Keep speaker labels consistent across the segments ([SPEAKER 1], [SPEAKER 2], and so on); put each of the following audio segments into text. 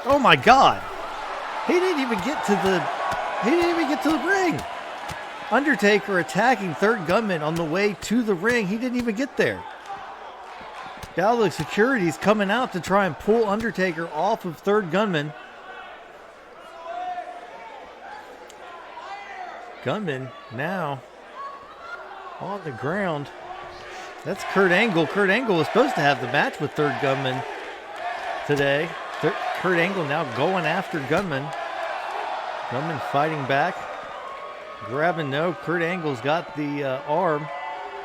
[SPEAKER 1] Oh my God. He didn't even get to the ring. Undertaker attacking third gunman on the way to the ring. He didn't even get there. Now the security's coming out to try and pull Undertaker off of third gunman. Gunman now on the ground. That's Kurt Angle. Kurt Angle was supposed to have the match with third gunman today. Kurt Angle now going after Gunman. Gunman fighting back. Grabbing, no. Kurt Angle's got the arm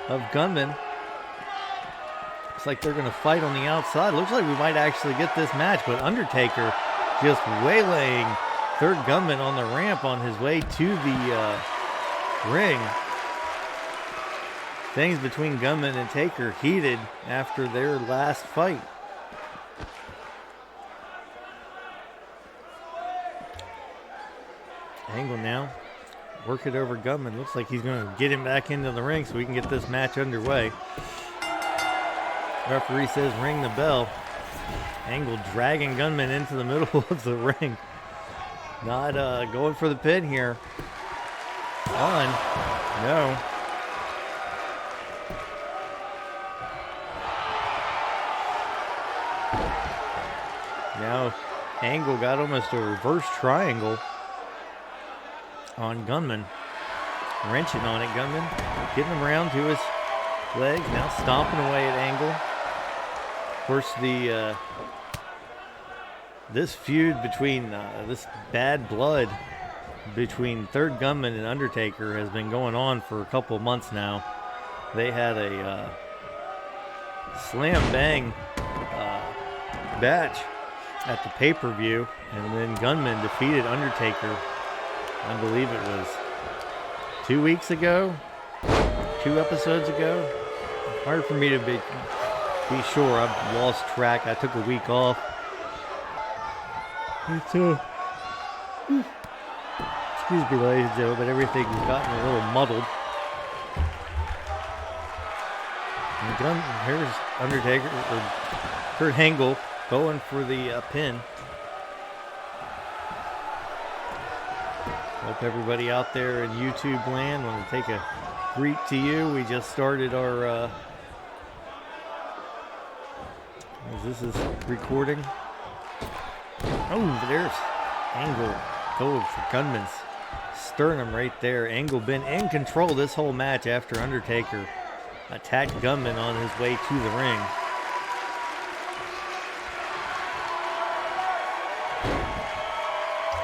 [SPEAKER 1] of Gunman. Looks like they're going to fight on the outside. Looks like we might actually get this match, but Undertaker just waylaying third gunman on the ramp on his way to the ring. Things between Gunman and Taker heated after their last fight. Angle now. Work it over Gunman. Looks like he's going to get him back into the ring so we can get this match underway. Referee says ring the bell. Angle dragging Gunman into the middle of the ring. Not going for the pin here. On. No. Now Angle got almost a reverse triangle on Gunman. Wrenching on it, Gunman. Getting him around to his legs. Now stomping away at Angle. Of course, this feud between, this bad blood between third gunman and Undertaker has been going on for a couple of months now. They had a slam bang match at the pay-per-view, and then Gunman defeated Undertaker. I believe it was 2 weeks ago, 2 episodes ago. Hard for me to be sure. I've lost track. I took a week off. Excuse me, ladies and gentlemen, but everything's gotten a little muddled. And here's Undertaker, or Kurt Angle, going for the pin. Hope everybody out there in YouTube land want to take a greet to you. We just started our this is recording. Oh, there's Angle going for Gunman's sternum right there. Angle been in control this whole match after Undertaker attacked Gunman on his way to the ring.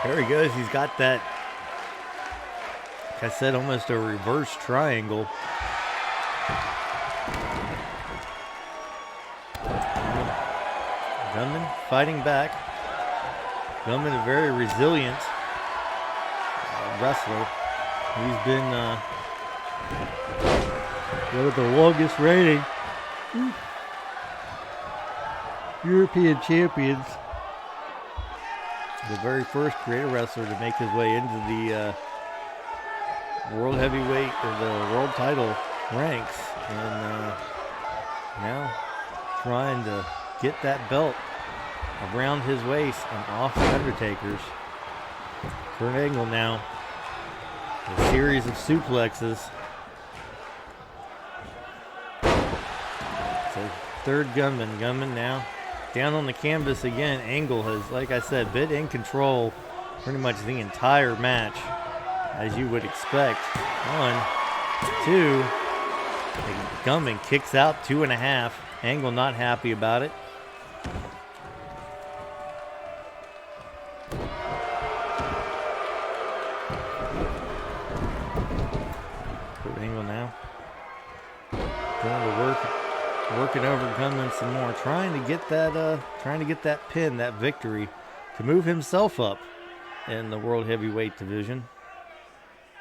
[SPEAKER 1] There he goes. He's got that, like I said, almost a reverse triangle. Gunman fighting back. Gunman, a very resilient wrestler. He's been one of the longest reigning European champions. The very first creative wrestler to make his way into the world heavyweight, or the world title ranks. And now trying to get that belt around his waist and off the Undertaker's. Kurt Angle now. A series of suplexes. So third Gunman. Gunman now down on the canvas again. Angle has, like I said, been in control pretty much the entire match, as you would expect. 1, 2. Gunman kicks out 2.5. Angle not happy about it. Angle now going to working over Gunman some more, trying to get that pin, that victory, to move himself up in the world heavyweight division.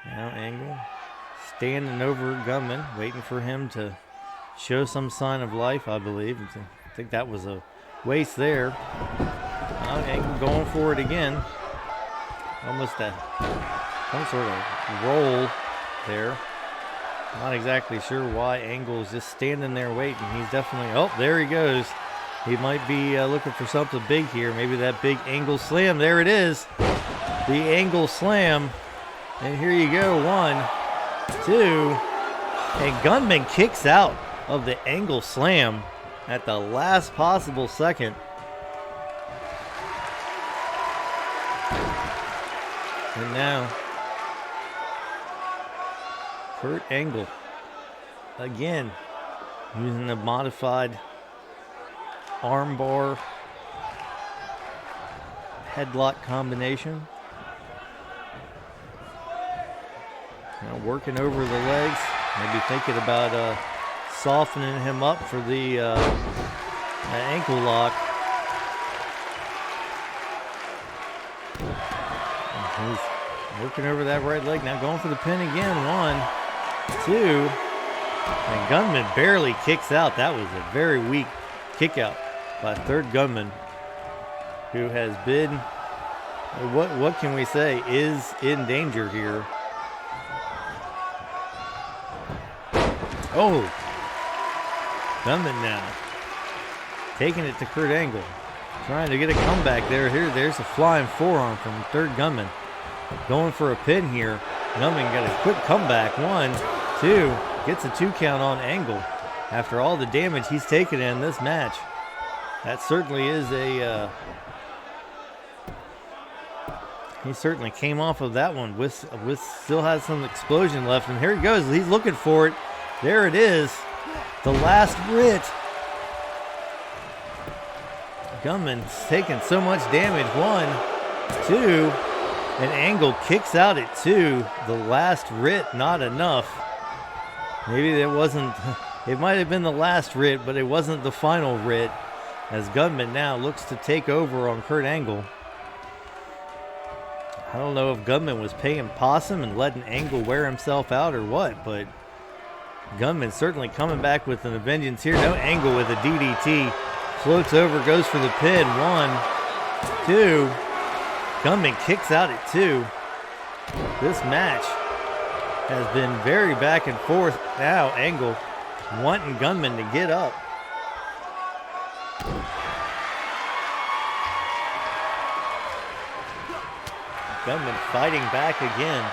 [SPEAKER 1] Now Angle standing over Gunman, waiting for him to show some sign of life, I believe. I think that was a waste there. Now Angle going for it again. Almost some sort of roll there. Not exactly sure why Angle is just standing there waiting. He's definitely, oh, there he goes. He might be looking for something big here. Maybe that big angle slam. There it is. The angle slam. And here you go. 1, 2. And Gunmen kicks out of the angle slam at the last possible second. And now, Kurt Angle, again, using a modified armbar headlock combination. Now working over the legs, maybe thinking about softening him up for the ankle lock. He's working over that right leg. Now going for the pin again. 1, 2. And Gunmen barely kicks out. That was a very weak kick out by third Gunmen, who has been, what can we say, is in danger here. Oh, Gunmen now taking it to Kurt Angle, trying to get a comeback there. There's a flying forearm from third Gunmen. Going for a pin here. Gunmen got a quick comeback. 1, 2. Gets a 2 count on Angle after all the damage he's taken in this match. That certainly is a... he certainly came off of that one with still has some explosion left. And here he goes. He's looking for it. There it is. The last writ. Gunmen's taking so much damage. 1, 2. And Angle kicks out at 2. The last writ, not enough. Maybe it wasn't, it might have been the last writ, but it wasn't the final writ, as Gunmen now looks to take over on Kurt Angle. I don't know if Gunmen was paying possum and letting Angle wear himself out or what, but Gunmen certainly coming back with an vengeance here. No, Angle with a DDT. Floats over, goes for the pin. 1, 2. Gunmen kicks out at 2. This match has been very back and forth. Now Angle wanting Gunmen to get up. Gunmen fighting back again.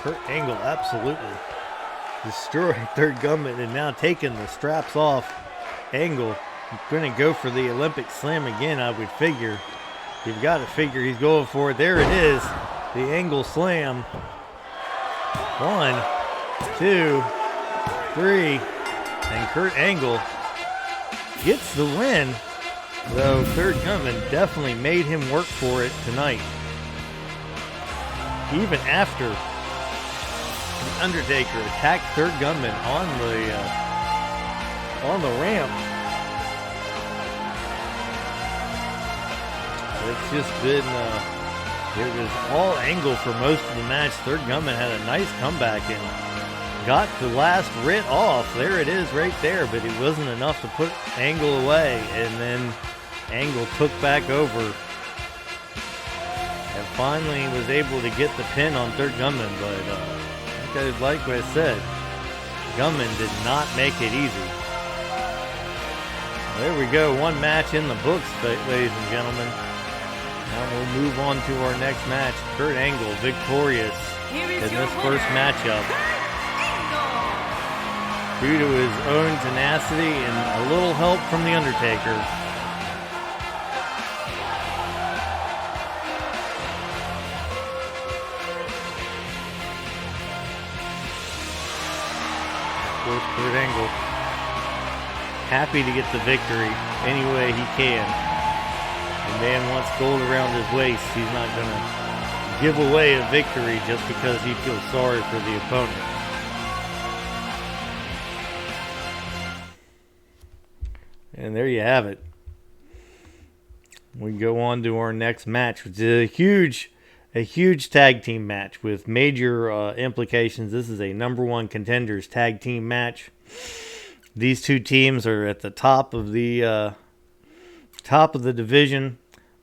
[SPEAKER 1] Kurt Angle absolutely destroyed third Gunmen and now taking the straps off. Angle going to go for the Olympic slam again, I would figure. You've got to figure he's going for it. There it is. The Angle slam. 1, 2, 3. And Kurt Angle gets the win. Though third Gunmen definitely made him work for it tonight. Even after the Undertaker attacked third Gunmen on the ramp. It's just been it was all Angle for most of the match. Third Gunmen had a nice comeback and got the last writ off. There it is right there, but it wasn't enough to put Angle away, and then Angle took back over and finally was able to get the pin on third Gunmen, but like what I said, Gunmen did not make it easy. There we go, one match in the books, ladies and gentlemen. Now we'll move on to our next match. Kurt Angle victorious in this first matchup due to his own tenacity and a little help from the Undertaker. Of course, Kurt Angle happy to get the victory any way he can. The man wants gold around his waist. He's not going to give away a victory just because he feels sorry for the opponent. And there you have it. We go on to our next match, which is a huge tag team match with major implications. This is a #1 Contenders tag team match. These two teams are at the top of the top of the division.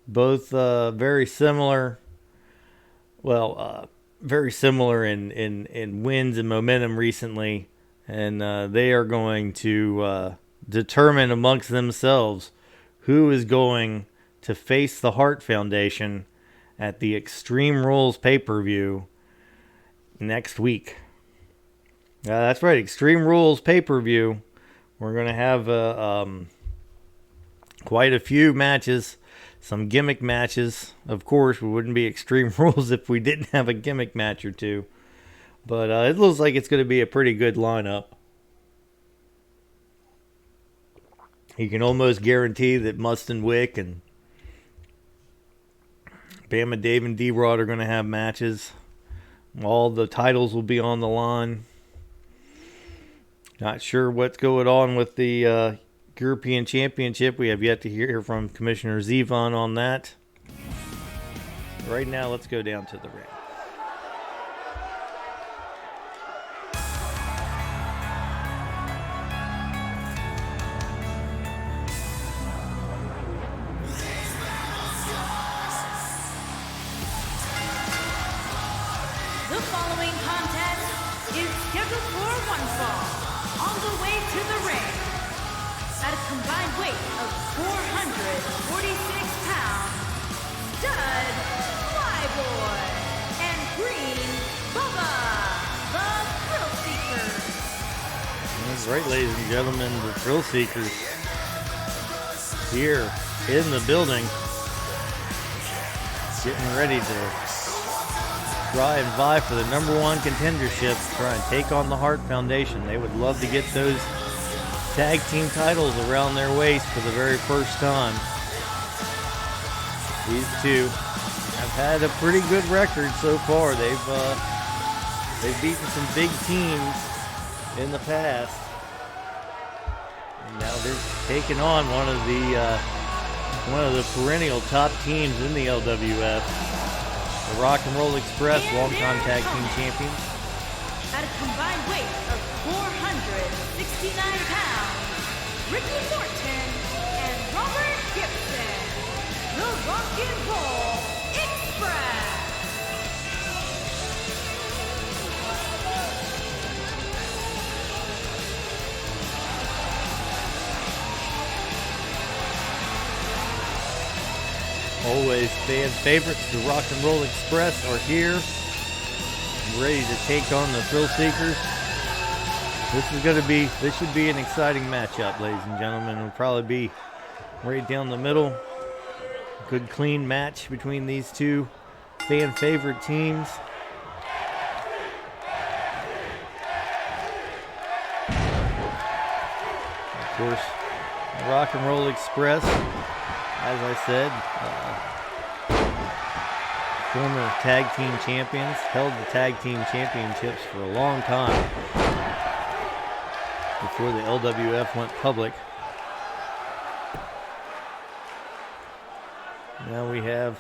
[SPEAKER 1] Both very similar. Well, very similar in wins and momentum recently. And they are going to determine amongst themselves who is going to face the Hart Foundation at the Extreme Rules pay-per-view next week. That's right, Extreme Rules pay-per-view. We're going to have quite a few matches, some gimmick matches. Of course, we wouldn't be Extreme Rules if we didn't have a gimmick match or two. But it looks like it's going to be a pretty good lineup. You can almost guarantee that Mustin Wick and Bama Dave and D-Rod are going to have matches. All the titles will be on the line. Not sure what's going on with the European Championship. We have yet to hear from Commissioner Zevon on that. Right now, let's go down to the ring.
[SPEAKER 2] The following contest is scheduled for one fall. On the way to the ring, at a combined weight of 446 pounds, Stud Flyboy and Green Bubba, the Thrill Seekers.
[SPEAKER 1] That's right, ladies and gentlemen, the Thrill Seekers here in the building, getting ready to try and vie for the #1 contendership, try and take on the Hart Foundation. They would love to get those tag team titles around their waist for the very first time. These two have had a pretty good record so far. They've beaten some big teams in the past, and now they're taking on one of the perennial top teams in the LWF. The Rock and Roll Express, long-time tag team champions.
[SPEAKER 2] At a combined weight of 469 pounds, Ricky Morton and Robert Gibson, the Rock and Roll Express.
[SPEAKER 1] Always fan favorites, the Rock and Roll Express are here, ready to take on the Thrill Seekers. This should be an exciting matchup, ladies and gentlemen. It'll probably be right down the middle. Good clean match between these two fan favorite teams. Of course, the Rock and Roll Express, as I said, former tag team champions, held the tag team championships for a long time before the LWF went public. Now we have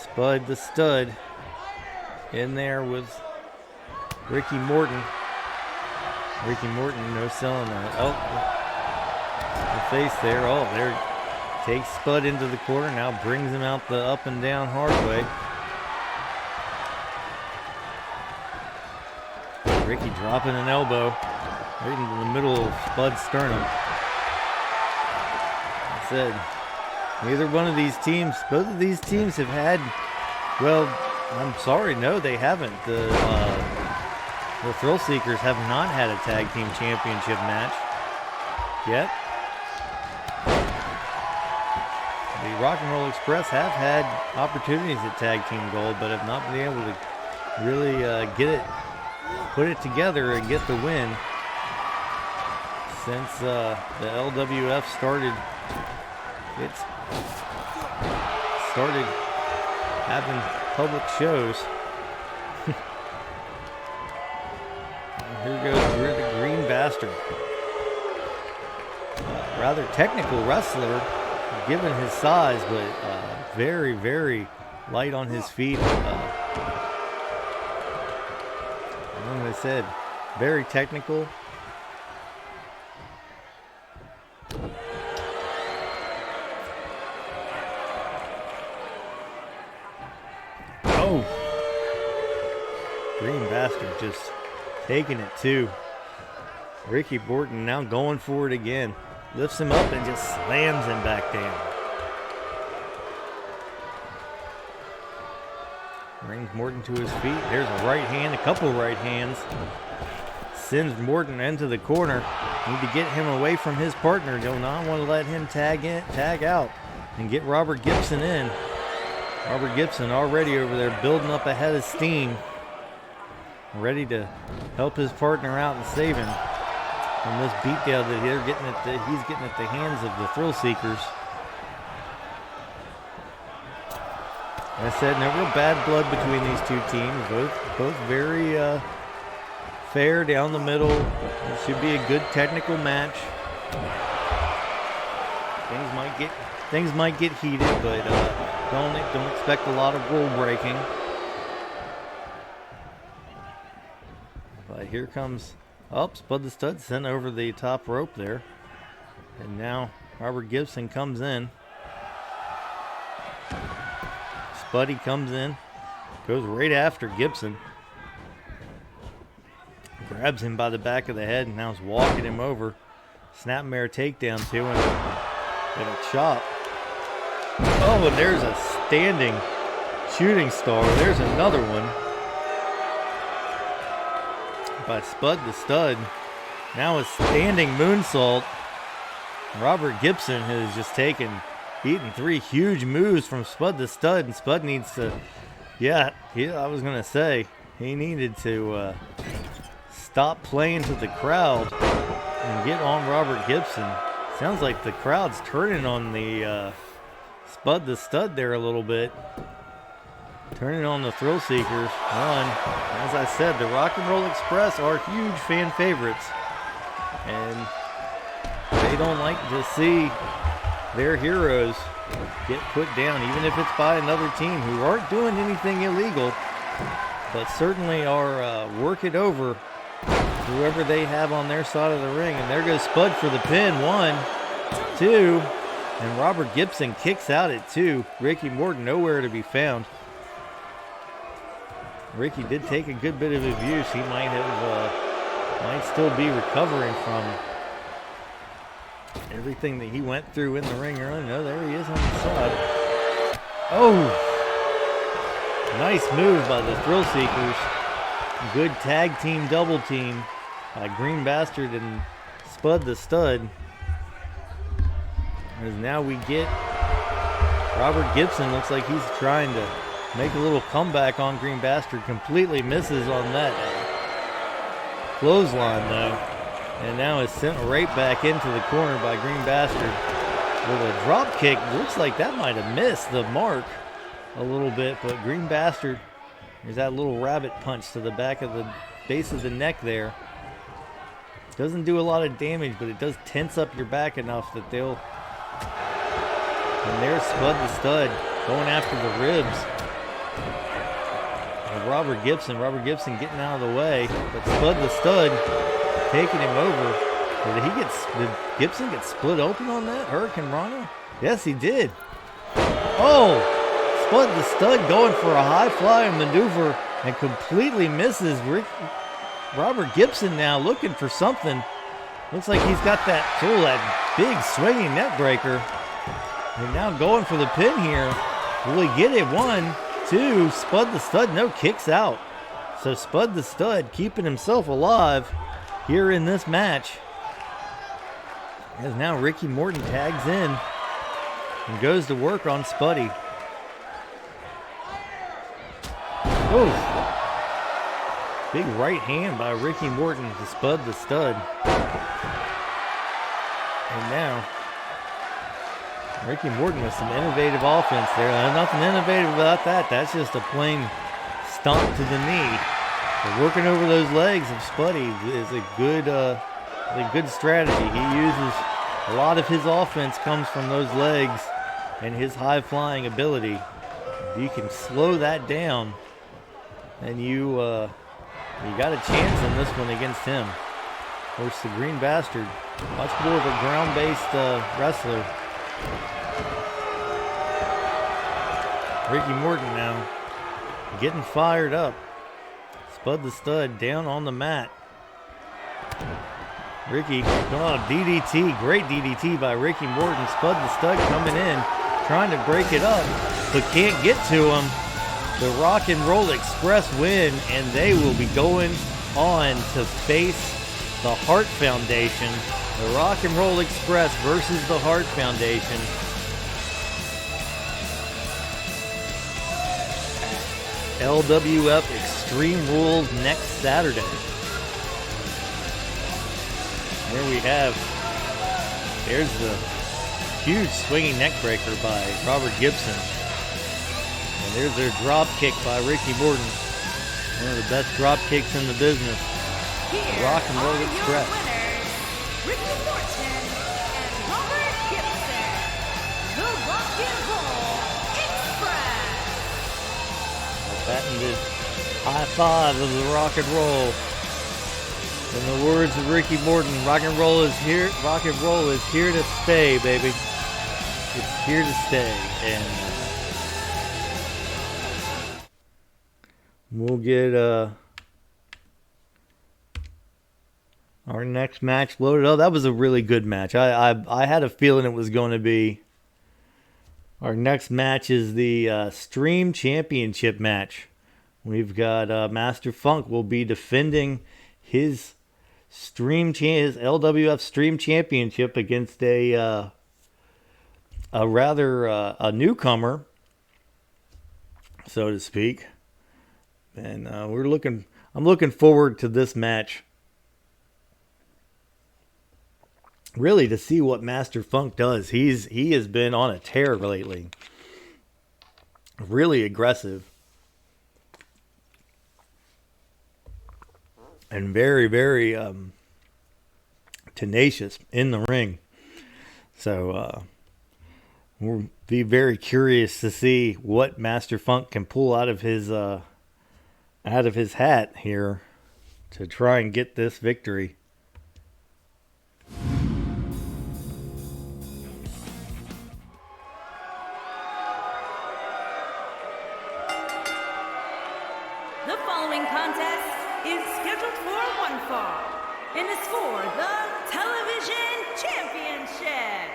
[SPEAKER 1] Spud the Stud in there with Ricky Morton. Ricky Morton, no selling that. Oh, the face there. Oh, there. Takes Spud into the corner, now brings him out the up and down hard way. Ricky dropping an elbow right into the middle of Spud's sternum. I said, neither one of these teams, both of these teams have had, well, I'm sorry, no, they haven't. The Thrill Seekers have not had a tag team championship match yet. The Rock and Roll Express have had opportunities at Tag Team Gold, but have not been able to really put it together and get the win since the LWF started having public shows. Here goes the Green Bastard. Rather technical wrestler, given his size, but very, very light on his feet. Like I said, very technical. Oh. Green Bastard just taking it too. Ricky Morton now going for it again. Lifts him up and just slams him back down. Brings Morton to his feet. There's a right hand, a couple right hands. Sends Morton into the corner. Need to get him away from his partner. Do not want to let him tag out and get Robert Gibson in. Robert Gibson already over there building up a head of steam. Ready to help his partner out and save him from this beatdown that he's getting at the hands of the Thrill Seekers. As I said, no real bad blood between these two teams. Both very fair down the middle. It should be a good technical match. Things might get heated, but don't expect a lot of rule breaking. But here comes Spud the Stud sent over the top rope there. And now Robert Gibson comes in. Spuddy comes in, goes right after Gibson. Grabs him by the back of the head and now is walking him over. Snapmare takedown to him and a chop. Oh, and there's a standing shooting star. There's another one by Spud the Stud. Now a standing moonsault. Robert Gibson has just eaten three huge moves from Spud the Stud, and Spud needs to, I was going to say, he needed to stop playing to the crowd and get on Robert Gibson. Sounds like the crowd's turning on the Spud the Stud there a little bit. Turning on the Thrill Seekers. As I said, the Rock and Roll Express are huge fan favorites. And they don't like to see their heroes get put down, even if it's by another team who aren't doing anything illegal, but certainly are working over whoever they have on their side of the ring. And there goes Spud for the pin. 1, 2, and Robert Gibson kicks out at 2. Ricky Morton nowhere to be found. Ricky did take a good bit of abuse. He might still be recovering from everything that he went through in the ring earlier. No, there he is on the side. Oh! Nice move by the Thrill Seekers. Good tag team double team by Green Bastard and Spud the Stud. As now we get Robert Gibson. Looks like he's trying to make a little comeback on Green Bastard. Completely misses on that clothesline though. And now is sent right back into the corner by Green Bastard with a drop kick. Looks like that might have missed the mark a little bit, but Green Bastard, there's that little rabbit punch to the back of the base of the neck there. Doesn't do a lot of damage, but it does tense up your back enough that they'll... And there's Spud the Stud going after the ribs of Robert Gibson. Robert Gibson getting out of the way, but Spud the Stud taking him over. Did Gibson get split open on that Hurricane Rana? Yes, he did. Oh! Spud the Stud going for a high-flying maneuver and completely misses. Robert Gibson now looking for something. Looks like he's got that big swinging neck breaker. And now going for the pin here. Will he get it? 1, 2. Spud the Stud, no, kicks out. So Spud the Stud keeping himself alive here in this match. As now Ricky Morton tags in and goes to work on Spuddy. Oh! Big right hand by Ricky Morton to Spud the Stud. And now Ricky Morton with some innovative offense there. Nothing innovative about that. That's just a plain stomp to the knee. But working over those legs of Spuddy is a good strategy. He uses a lot of his offense comes from those legs and his high flying ability. If you can slow that down, then you got a chance in this one against him. Of course, the Green Bastard, much more of a ground-based wrestler. Ricky Morton now getting fired up. Spud the Stud down on the mat. Ricky, oh, DDT, great DDT by Ricky Morton. Spud the Stud coming in, trying to break it up, but can't get to him. The Rock and Roll Express win, and they will be going on to face the Hart Foundation. The Rock and Roll Express versus the Hart Foundation. LWF Extreme Rules next Saturday. There we have, there's the huge swinging neck breaker by Robert Gibson. And there's their drop kick by Ricky Morton. One of the best drop kicks in the business. The Rock and Roll Express.
[SPEAKER 2] Ricky Morton and Robert Gibson. The Rock and Roll Express.
[SPEAKER 1] A patented high five of the rock and roll. In the words of Ricky Morton, rock and roll is here. Rock and roll is here to stay, baby. It's here to stay, and we'll get our next match loaded. Oh, that was a really good match. I had a feeling it was going to be. Our next match is the Stream Championship match. We've got MastaFunk will be defending his his LWF Stream Championship against a newcomer, so to speak. And I'm looking forward to this match. Really, to see what MastaFunk does. He has been on a tear lately. Really aggressive. And very, very tenacious in the ring. So we'll be very curious to see what MastaFunk can pull out of his hat here to try and get this victory.
[SPEAKER 2] The following contest is scheduled for one fall and is for the Television Championship.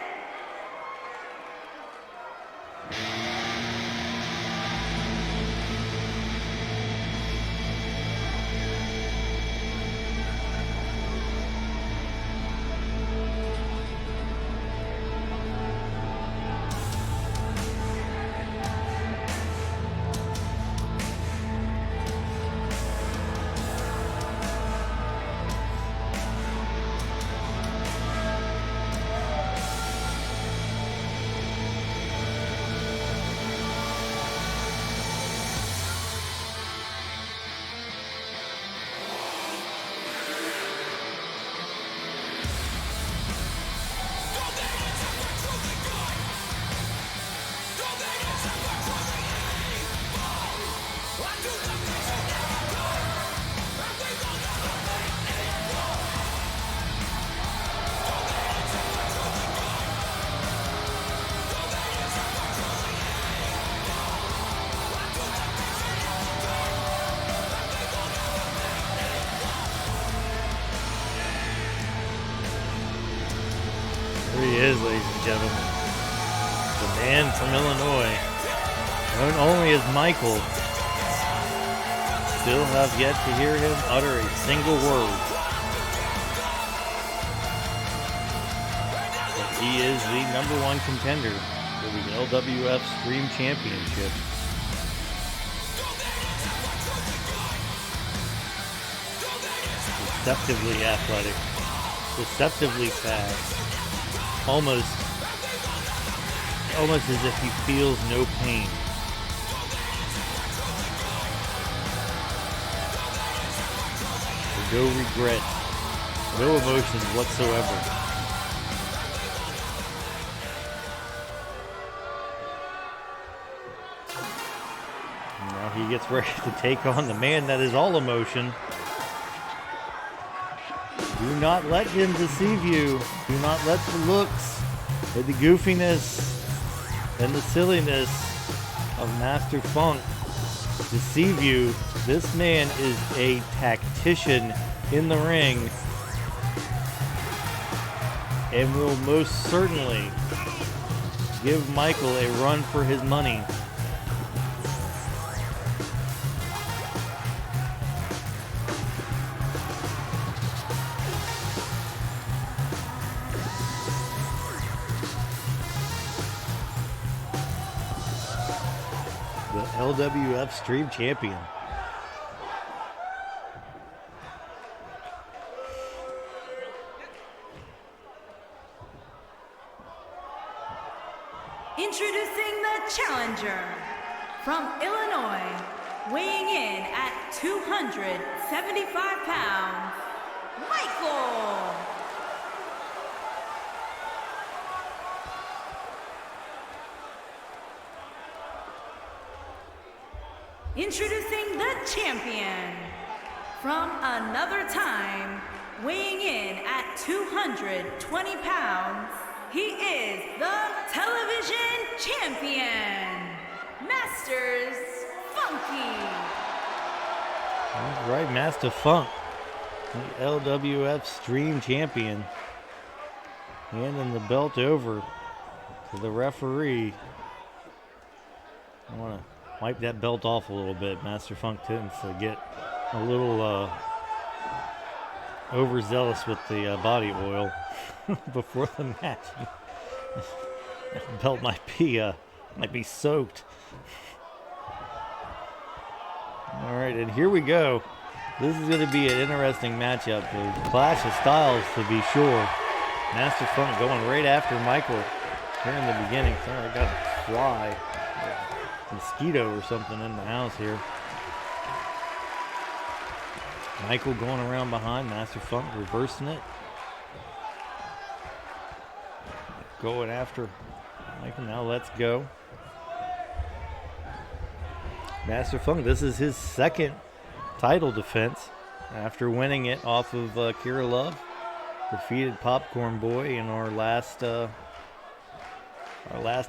[SPEAKER 1] Here he is, ladies and gentlemen. The man from Illinois. Known only as Micheal. Still have yet to hear him utter a single word. But he is the #1 contender for the LWF Stream Championship. Deceptively athletic. Deceptively fast. Almost as if he feels no pain. No regret, no emotions whatsoever. Now he gets ready to take on the man that is all emotion. Do not let him deceive you. Do not let the looks and the goofiness and the silliness of MastaFunk deceive you. This man is a tactician in the ring and will most certainly give Micheal a run for his money. The LWF Stream Champion.
[SPEAKER 2] Introducing the challenger from Illinois, weighing in at 275 pounds, Micheal. Introducing the champion from another time, weighing in at 220 pounds, he is the television champion, MastaFunk.
[SPEAKER 1] All right, MastaFunk, the LWF Stream Champion, handing the belt over to the referee. I want to wipe that belt off a little bit. MastaFunk tends to get a little overzealous with the body oil before the match. That belt might be soaked. All right, and here we go. This is going to be an interesting matchup. A clash of styles, to be sure. MastaFunk going right after Micheal here in the beginning. Sorry, I got a fly, a mosquito or something in the house here. Micheal going around behind, MastaFunk reversing it. Going after Micheal. Now let's go. MastaFunk, this is his second title defense after winning it off of Kira Love. Defeated Popcorn Boy in our last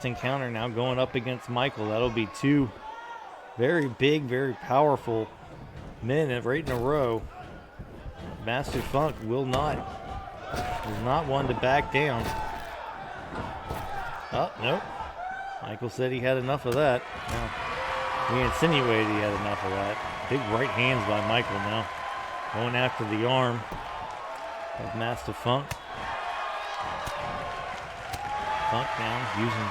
[SPEAKER 1] encounter. Now going up against Micheal. That'll be two very big, very powerful men right in a row. MastaFunk is not one to back down. Oh, nope. Micheal said he had enough of that. Now, he insinuated he had enough of that. Big right hands by Micheal now. Going after the arm of MastaFunk. Funk now using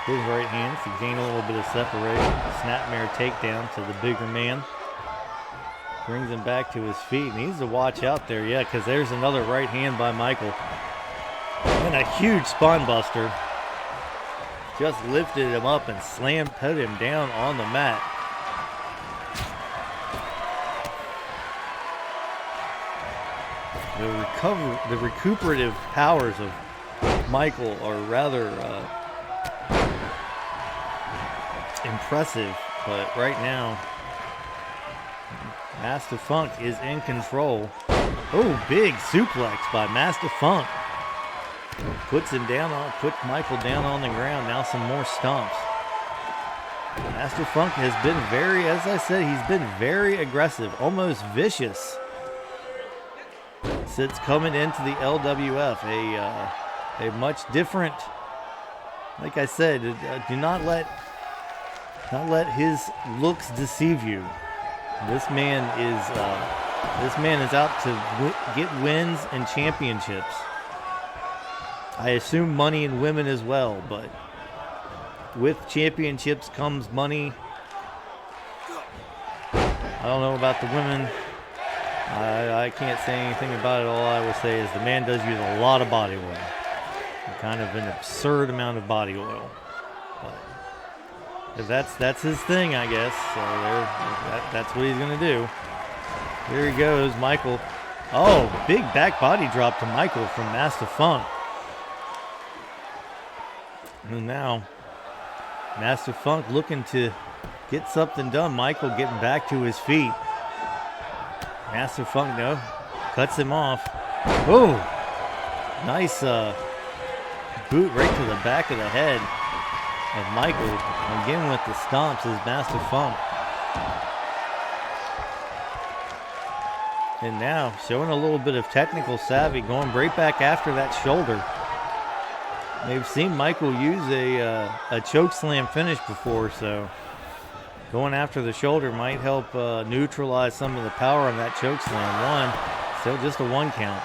[SPEAKER 1] his right hands to gain a little bit of separation. Snapmare takedown to the bigger man. Brings him back to his feet. Needs to watch out there, yeah, because there's another right hand by Micheal. And a huge spine buster. Just lifted him up and put him down on the mat. The recuperative powers of Micheal are rather impressive, but right now MastaFunk is in control. Oh, big suplex by MastaFunk. Puts Micheal down on the ground. Now some more stomps. MastaFunk has been as I said, he's been very aggressive, almost vicious since coming into the LWF. A much different, like I said, do not let his looks deceive you. This man is out to get wins and championships. I assume money and women as well, but with championships comes money. I don't know about the women. I can't say anything about it. All I will say is the man does use a lot of body oil. Kind of an absurd amount of body oil. But that's his thing, I guess. So that's what he's going to do. Here he goes, Micheal. Oh, big back body drop to Micheal from MastaFunk. And now MastaFunk looking to get something done. Micheal getting back to his feet. MastaFunk, no, cuts him off. Oh, nice boot right to the back of the head of Micheal. Again with the stomps is MastaFunk. And now showing a little bit of technical savvy, going right back after that shoulder. They've seen Micheal use a choke slam finish before, so going after the shoulder might help neutralize some of the power of that choke slam. Still just a 1 count.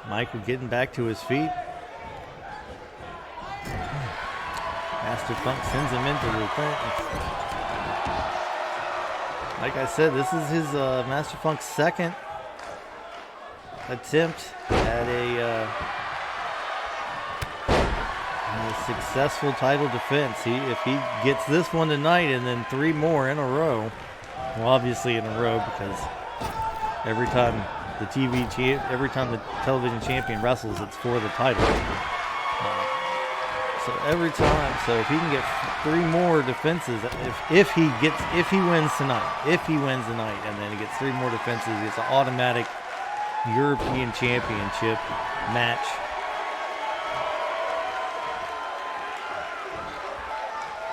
[SPEAKER 1] Micheal getting back to his feet. MastaFunk sends him into the thing. Like I said, this is his MastaFunk's second attempt at a successful title defense. If he gets this one tonight and then 3 more in a row, well, obviously in a row, because every time the television champion wrestles, it's for the title. So every time, so if he can get 3 more defenses, if he wins tonight, and then he gets 3 more defenses, it's an automatic European Championship match.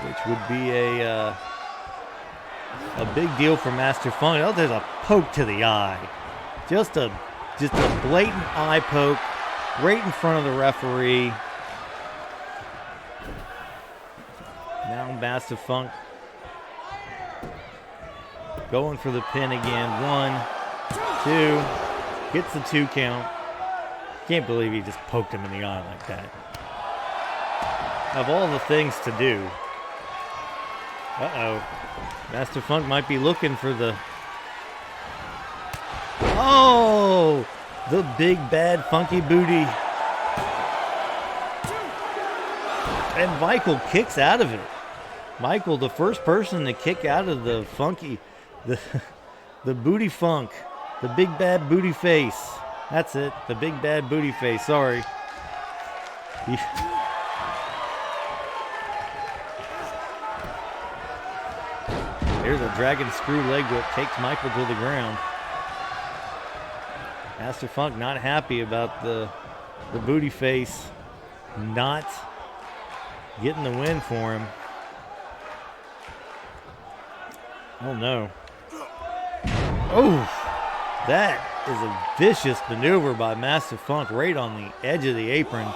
[SPEAKER 1] Which would be a big deal for MastaFunk. Oh, there's a poke to the eye. Just a blatant eye poke right in front of the referee. Now MastaFunk going for the pin again. 1, 2, gets the 2 count. Can't believe he just poked him in the eye like that. Of all the things to do. Uh-oh. MastaFunk might be looking for the... Oh! The big bad funky booty. And Micheal kicks out of it. Micheal, the first person to kick out of the funky, the booty funk, the big bad booty face. That's it, the big bad booty face. Sorry. There's a dragon screw leg whip, takes Micheal to the ground. MastaFunk not happy about the booty face not getting the win for him. Oh no. Oh, that is a vicious maneuver by MastaFunk right on the edge of the apron.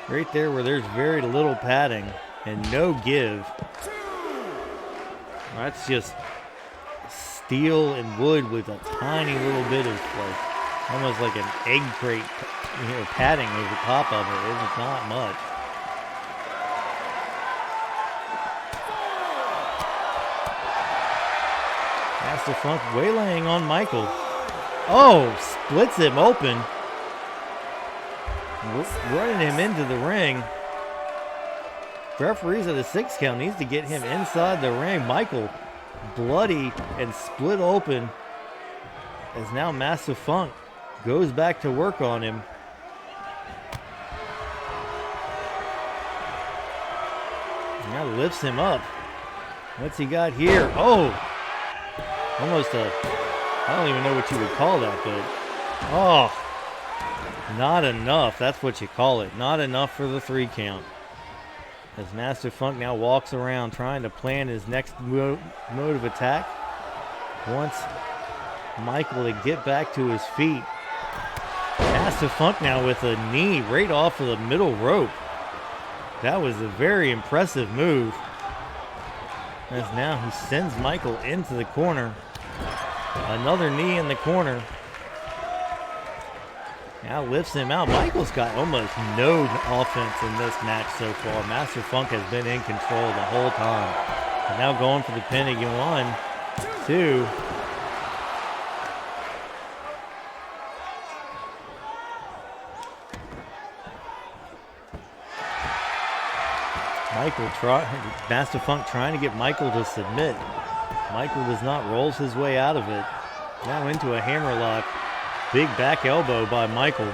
[SPEAKER 1] Right there where there's very little padding and no give. That's just steel and wood with a tiny little bit of almost like an egg crate, padding over the top of it. It's not much. MastaFunk waylaying on Micheal. Oh, splits him open. Running him into the ring. Referees at a 6 count needs to get him inside the ring. Micheal bloody and split open as now MastaFunk goes back to work on him. Now lifts him up. What's he got here? Oh! Almost I don't even know what you would call that, but oh, not enough. That's what you call it. Not enough for the 3 count. As MastaFunk now walks around trying to plan his next mode of attack. Wants Micheal to get back to his feet. MastaFunk now with a knee right off of the middle rope. That was a very impressive move. As now he sends Micheal into the corner. Another knee in the corner. Now lifts him out. Michael's got almost no offense in this match so far. MastaFunk has been in control the whole time. And now going for the pin again. 1, 2. MastaFunk trying to get Micheal to submit. Micheal does not, rolls his way out of it. Now into a hammerlock. Big back elbow by Micheal.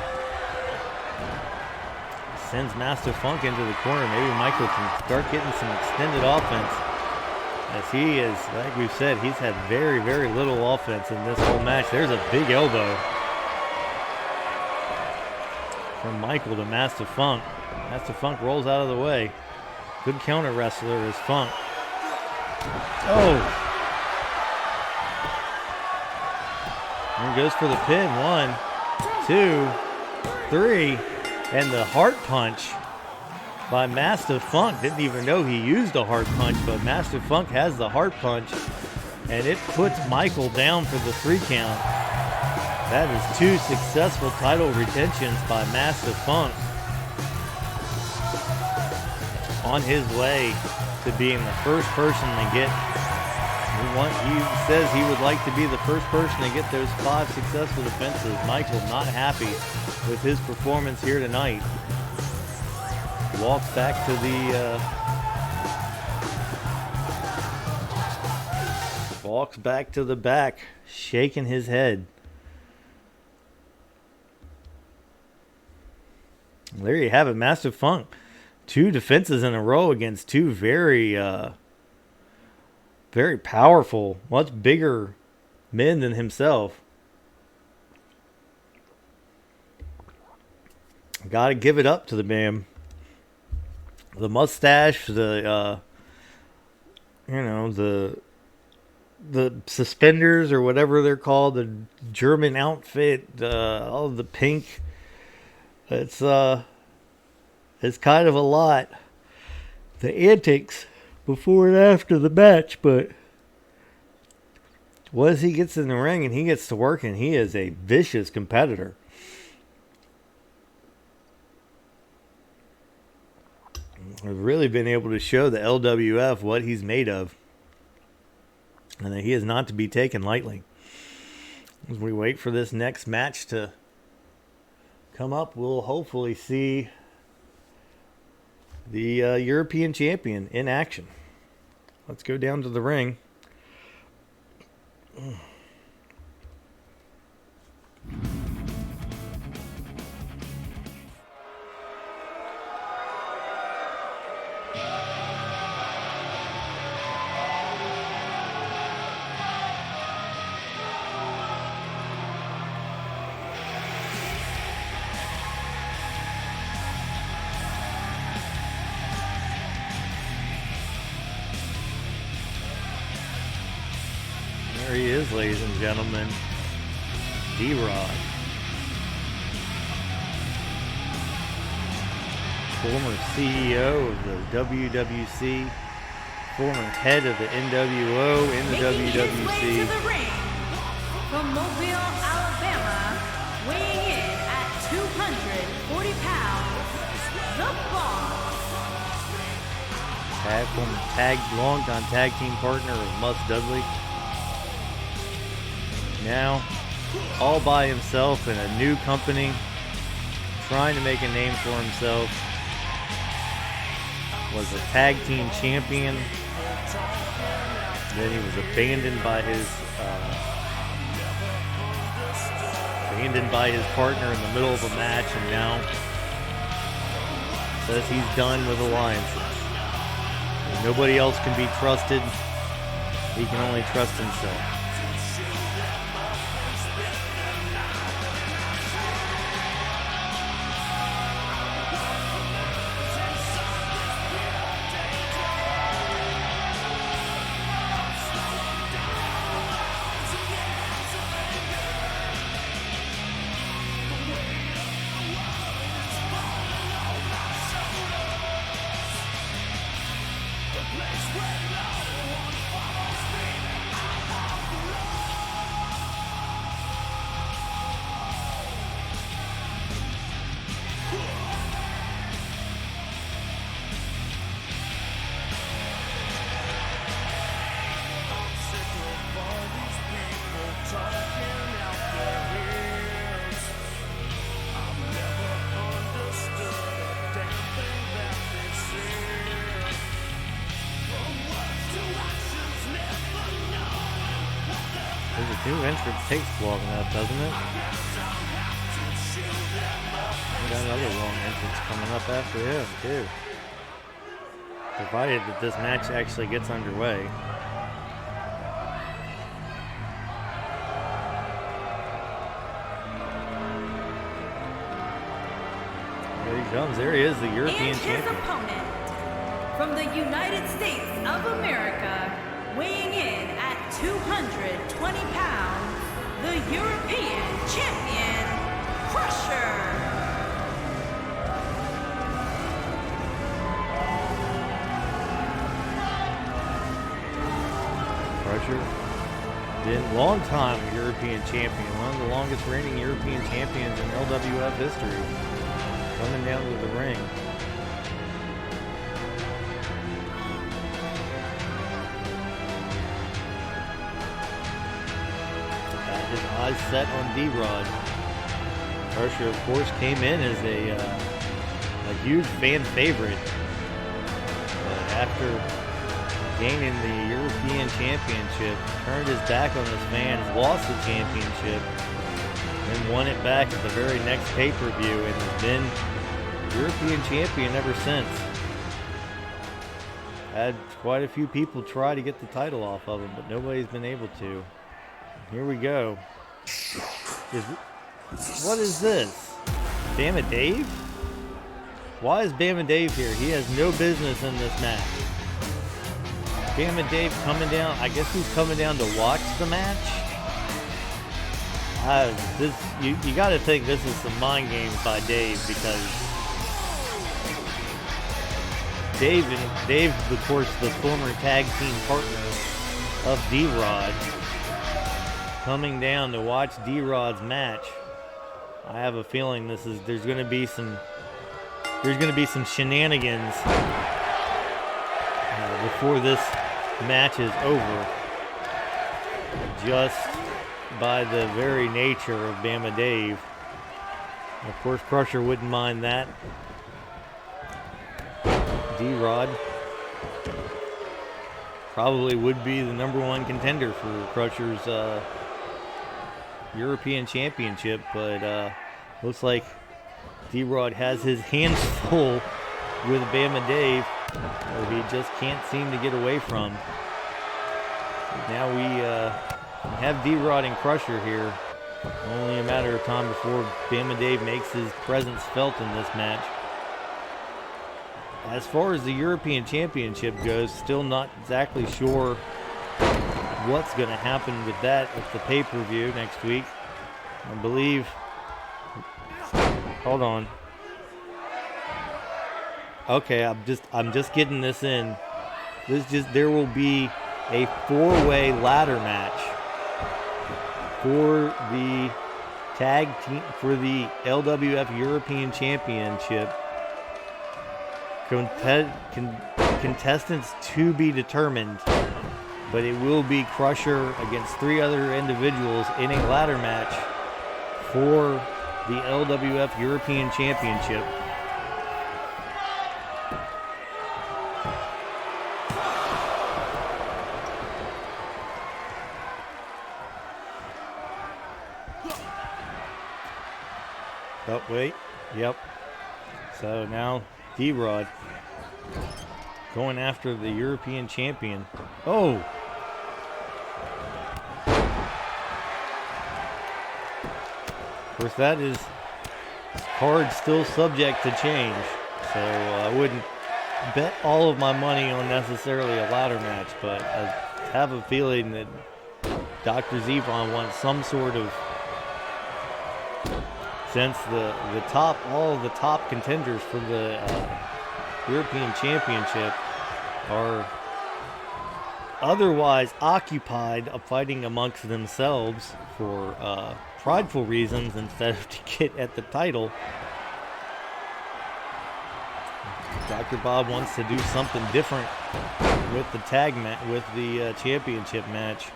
[SPEAKER 1] Sends MastaFunk into the corner. Maybe Micheal can start getting some extended offense. As he is, like we've said, he's had very, very little offense in this whole match. There's a big elbow from Micheal to MastaFunk. MastaFunk rolls out of the way. Good counter wrestler is Funk. Oh. There goes for the pin. 1, 2, 3. And the heart punch by MastaFunk. Didn't even know he used a heart punch, but MastaFunk has the heart punch. And it puts Micheal down for the 3 count. That is 2 successful title retentions by MastaFunk. On his way to being the first person to get, he says he would like to be the first person to get those 5 successful defenses. Micheal not happy with his performance here tonight. Walks back to the back, shaking his head. There you have it, MastaFunk. 2 defenses in a row against 2 very powerful, much bigger men than himself. Got to give it up to the man. The mustache, the suspenders or whatever they're called, the German outfit, all of the pink. It's kind of a lot. The antics before and after the match, but once he gets in the ring and he gets to working, he is a vicious competitor. We've really been able to show the LWF what he's made of, and that he is not to be taken lightly. As we wait for this next match to come up, we'll hopefully see the European champion in action. Let's go down to the ring. There he is, ladies and gentlemen. Drod. Former CEO of the WWC, former head of the NWO in the WWC.
[SPEAKER 2] From Mobile, Alabama, weighing in at 240 pounds, the Boss.
[SPEAKER 1] Longtime tag team partner of Mus Dudley. Now, all by himself in a new company, trying to make a name for himself. Was a tag team champion. Then he was abandoned by his partner in the middle of a match, and now says he's done with alliances. And nobody else can be trusted. He can only trust himself. New entrance takes long enough, doesn't it? We got another long entrance coming up after him, too. Provided that this match actually gets underway. There he comes. There he is, the European champion.
[SPEAKER 2] Opponent, from the United States of America, weighing in at 220 pounds, the European champion, Crusher.
[SPEAKER 1] Crusher, been long time European champion, one of the longest reigning European champions in LWF history, coming down to the ring. Got his eyes set on Drod. Crusher, of course, came in as a huge fan favorite, but after gaining the European Championship, turned his back on his fans, lost the championship, then won it back at the very next pay-per-view, and has been European champion ever since. Had quite a few people try to get the title off of him, but nobody's been able to. Here we go. What is this? Bama Dave? Why is Bama Dave here? He has no business in this match. Bama Dave coming down. I guess he's coming down to watch the match. You got to think this is some mind games by Dave, because Dave, of course, the former tag team partner of Drod, coming down to watch Drod's match. I have a feeling there's going to be some shenanigans before this match is over, just by the very nature of Bama Dave. Of course, Crusher wouldn't mind that. Drod probably would be the #1 contender for Crusher's European Championship, but looks like Drod has his hands full with Bama Dave, or he just can't seem to get away from. Now we have Drod and Crusher here. Only a matter of time before Bama Dave makes his presence felt in this match. As far as the European Championship goes, still not exactly sure what's going to happen with that at the pay-per-view next week. I believe... Hold on. Okay, I'm just getting this in. There will be a 4-way ladder match for the tag team, for the LWF European Championship. Contestants to be determined, but it will be Crusher against 3 other individuals in a ladder match for the LWF European Championship. Oh, wait. Yep. So now Drod going after the European champion. Oh! Of course, that is card still subject to change. So I wouldn't bet all of my money on necessarily a ladder match, but I have a feeling that Dr. Zevon wants some sort of, since all of the top contenders for the European Championship are otherwise occupied fighting amongst themselves for prideful reasons instead of to get at the title. Dr. Bob wants to do something different with the with the championship match.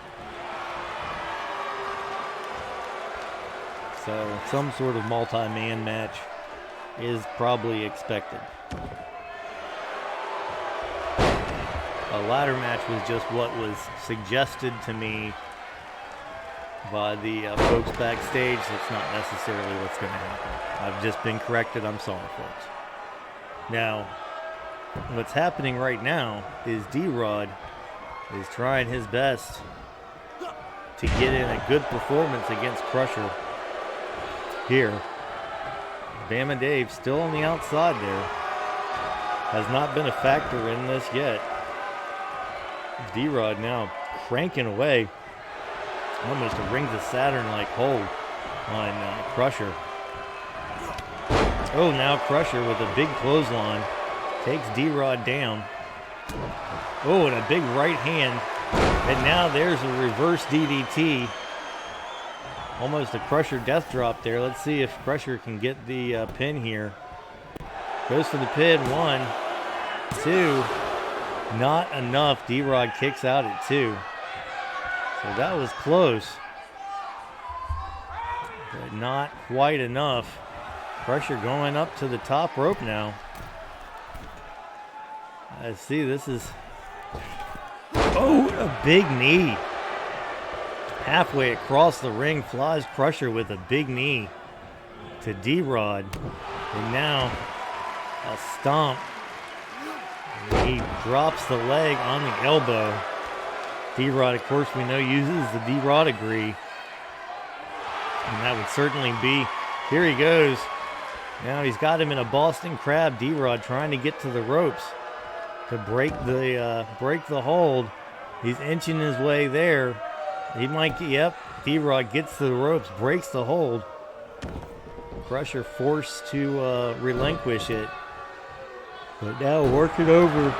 [SPEAKER 1] So some sort of multi-man match is probably expected. A ladder match was just what was suggested to me by the folks backstage. That's not necessarily what's going to happen. I've just been corrected. I'm sorry, folks. Now, what's happening right now is Drod is trying his best to get in a good performance against Crusher here. Bama Dave still on the outside there. has not been a factor in this yet. D-Rod now cranking away. Almost a Rings of Saturn-like hold on Crusher. Oh, now Crusher with a big clothesline takes D-Rod down. Oh, and a big right hand. And now there's a reverse DDT. Almost a Crusher death drop there. Let's see if Crusher can get the pin here. Goes for the pin. 1, 2. Not enough. D-Rod kicks out at 2. So that was close. But not quite enough. Crusher going up to the top rope now. I see this is... Oh, a big knee. Halfway across the ring, flies Crusher with a big knee to D-Rod. And now a stomp. And he drops the leg on the elbow. D-Rod, of course, we know uses the D-Rod agree. And that would certainly be... Here he goes. Now he's got him in a Boston Crab. D-Rod trying to get to the ropes to break the hold. He's inching his way there. He might get, yep, D-Rod gets to the ropes, breaks the hold. Crusher forced to relinquish it. But now working over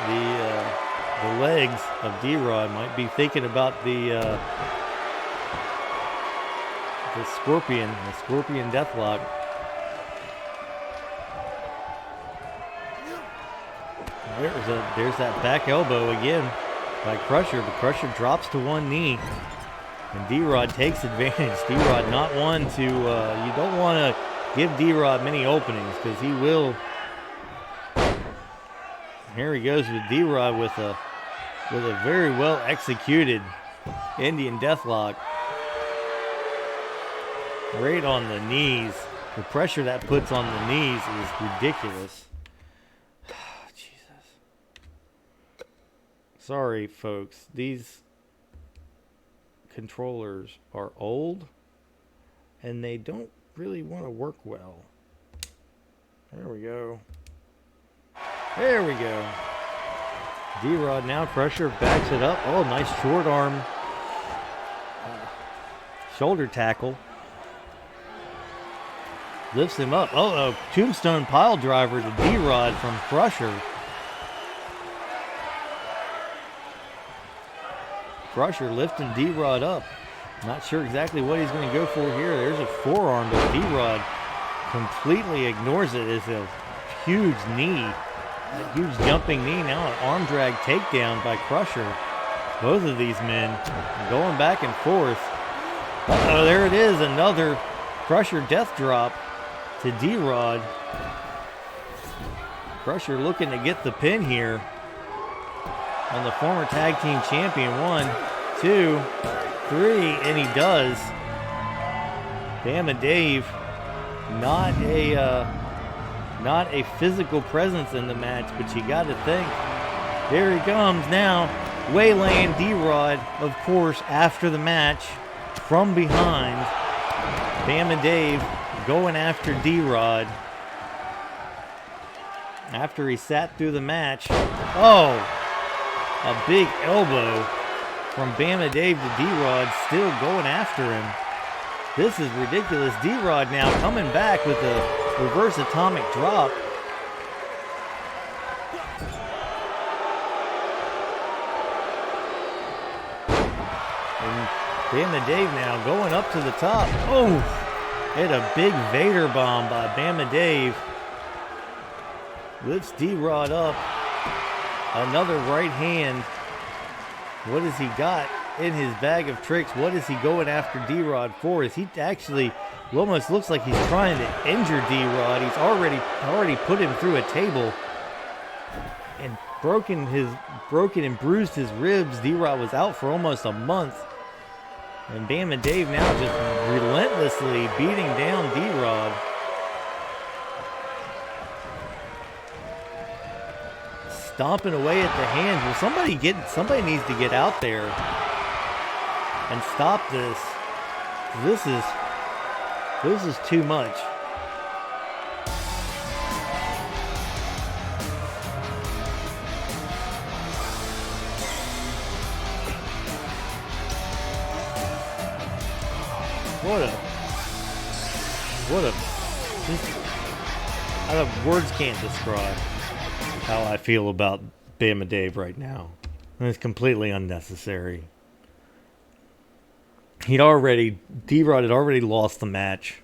[SPEAKER 1] the legs of D-Rod. Might be thinking about the Scorpion Deathlock. There's that back elbow again by Crusher, but Crusher drops to one knee, and D-Rod takes advantage. D-Rod not one to, you don't want to give D-Rod many openings because he will. Here he goes with D-Rod with a very well executed Indian Deathlock. Right on the knees. The pressure that puts on the knees is ridiculous. Jesus. Sorry, folks. These controllers are old and they don't really want to work well. There we go. There we go. D-Rod now. Crusher backs it up. Oh, nice short arm shoulder tackle. Lifts him up. Oh, a tombstone pile driver to D-Rod from Crusher. Crusher lifting D-Rod up. Not sure exactly what he's going to go for here. There's a forearm, but D-Rod completely ignores it as a huge knee. A huge jumping knee. Now an arm drag takedown by Crusher. Both of these men going back and forth. Uh-oh, there it is. Another Crusher death drop to D-Rod. Crusher looking to get the pin here on the former tag team champion. 1, 2, 3, and he does. Bama Dave, not a physical presence in the match, but you got to think. There he comes now, waylaying D-Rod, of course, after the match from behind. Bama Dave going after D-Rod after he sat through the match. Oh, a big elbow from Bama Dave to D-Rod, still going after him. This is ridiculous. D-Rod now coming back with a reverse atomic drop. And Bama Dave now going up to the top. Oh, hit a big Vader bomb by Bama Dave. Lifts D-Rod up. Another right hand. What has he got in his bag of tricks? What is he going after D-Rod for? Is he actually, it almost looks like he's trying to injure D-Rod. He's already put him through a table and broken and bruised his ribs. D-Rod was out for almost a month. And Bama Dave now just relentlessly beating down D-Rod. Stomping away at the hands. Well, somebody needs to get out there and stop this. This is too much. Words can't describe how I feel about Bama Dave right now. And it's completely unnecessary. D-Rod had already lost the match.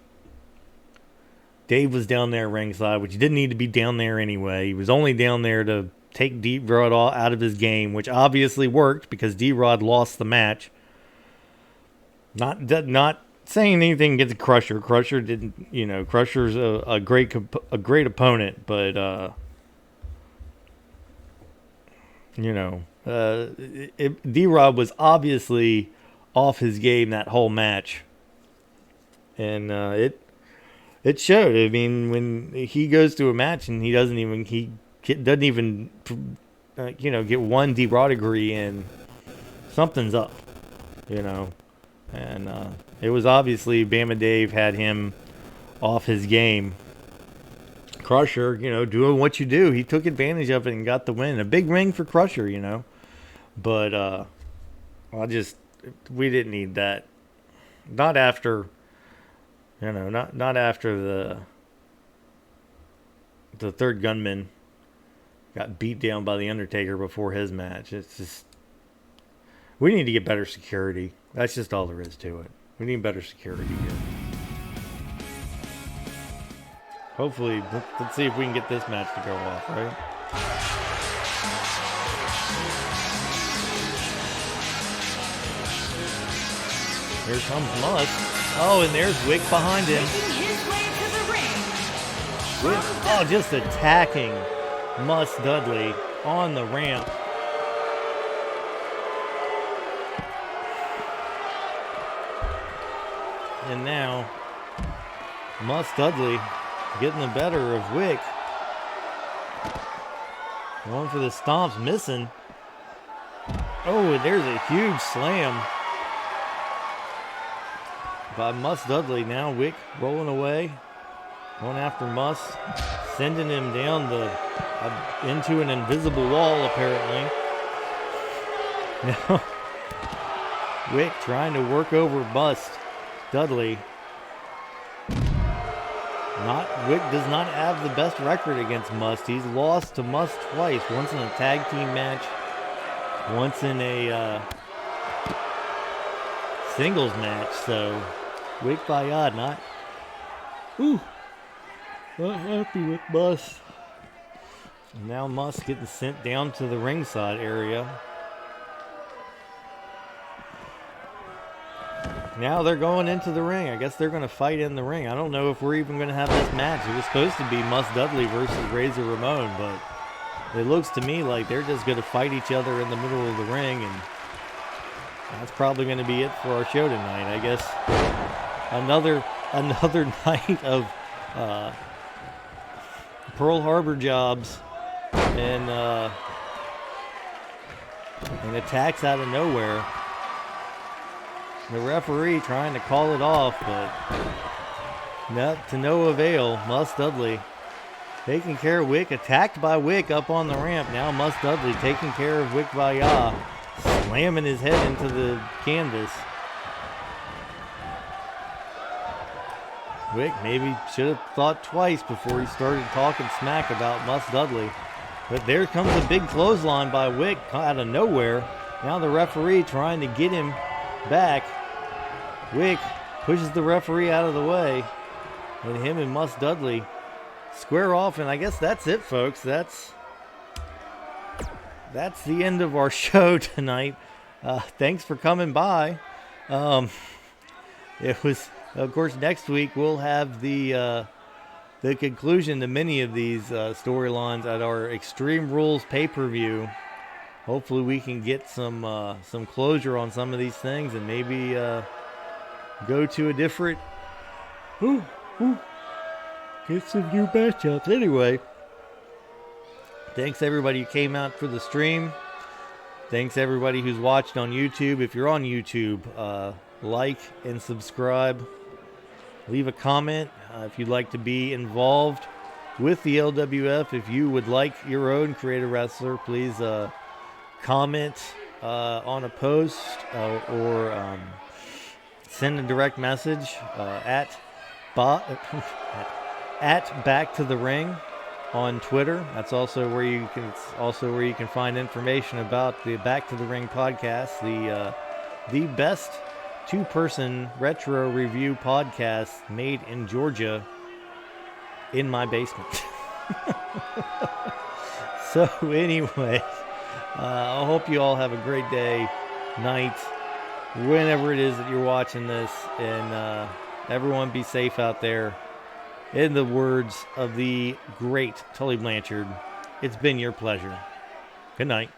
[SPEAKER 1] Dave was down there ringside, which he didn't need to be down there anyway. He was only down there to take D-Rod out of his game, which obviously worked because D-Rod lost the match. Not saying anything against Crusher. Crusher didn't, Crusher's a great opponent, but D-Rod was obviously off his game that whole match, and it showed. I mean, when he goes to a match and he doesn't even get one D-Rod degree in, something's up, and it was obviously Bama Dave had him off his game. Crusher, doing what you do. He took advantage of it and got the win. A big ring for Crusher, But we didn't need that. Not after, not after the third Gunman got beat down by the Undertaker before his match. It's just, we need to get better security. That's just all there is to it. We need better security here. Hopefully, let's see if we can get this match to go off, right? Here comes Must. Oh, and there's Wick behind him. Just attacking Must Dudley on the ramp. And now, Must Dudley getting the better of Wick. Going for the stomps, missing. Oh, and there's a huge slam by Must Dudley. Now Wick rolling away. Going after Must. Sending him down into an invisible wall, apparently. Now, Wick trying to work over Must Dudley. Wick does not have the best record against Must. He's lost to Must twice. Once in a tag team match. Once in a singles match. So, Wick Bayad not happy with Must. And now Must getting sent down to the ringside area. Now they're going into the ring. I guess they're going to fight in the ring. I don't know if we're even going to have this match. It was supposed to be Must Dudley versus Razor Ramon, but it looks to me like they're just going to fight each other in the middle of the ring, and that's probably going to be it for our show tonight. I guess another night of Pearl Harbor jobs and attacks out of nowhere. The referee trying to call it off, but not to no avail. Must Dudley taking care of Wick, attacked by Wick up on the ramp. Now Must Dudley taking care of Wick Vaya, slamming his head into the canvas. Wick maybe should have thought twice before he started talking smack about Must Dudley. But there comes a big clothesline by Wick out of nowhere. Now the referee trying to get him back. Wick pushes the referee out of the way, and him and Must Dudley square off, and I guess that's it, folks. That's the end of our show tonight. Thanks for coming by. It was, of course, next week we'll have the conclusion to many of these storylines at our Extreme Rules pay-per-view. Hopefully we can get some closure on some of these things and maybe go to a different... get some new matchups. Anyway, thanks everybody who came out for the stream. Thanks everybody who's watched on YouTube. If you're on YouTube, like, and subscribe. Leave a comment if you'd like to be involved with the LWF. If you would like your own creative wrestler, please comment on a post or send a direct message at Back to the Ring on Twitter. That's also where you can. It's also where you can find information about the Back to the Ring podcast, the best two-person retro review podcast made in Georgia, in my basement. So anyway, I hope you all have a great day, night, whenever it is that you're watching this, and everyone be safe out there. In the words of the great Tully Blanchard, it's been your pleasure. Good night.